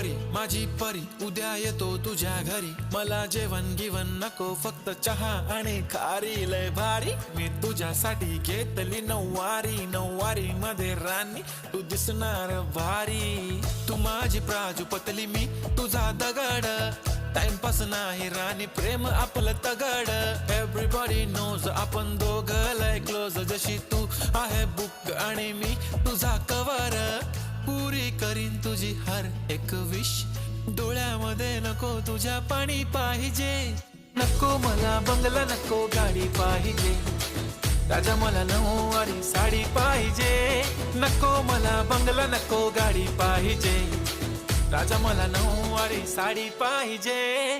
परी माझी परी उद्या येतो तुझ्या घरी. मला जेवण गिवण नको फक्त चहा आणि खारी. लय भारी मी तुझ्यासाठी घेतली नऊवारी. नऊवारी मध्ये राणी तू दिसणार भारी. तू माझी प्राजूपतली मी तुझा दगड. टाइमपास नाही राणी प्रेम आपलं तगड. एव्हरीबॉडी नोज आपण दोघं लय क्लोज. जशी तू आहे बुक आणि मी तुझा कवर. पुरी करीन तुझी हर एक विश. डोळ्यामध्ये नको तुझ्या पाणी पाहिजे. नको मला बंगला नको गाडी पाहिजे. राजा मला नऊवारी साडी पाहिजे. नको मला बंगला नको गाडी पाहिजे. राजा मला नऊवारी साडी पाहिजे.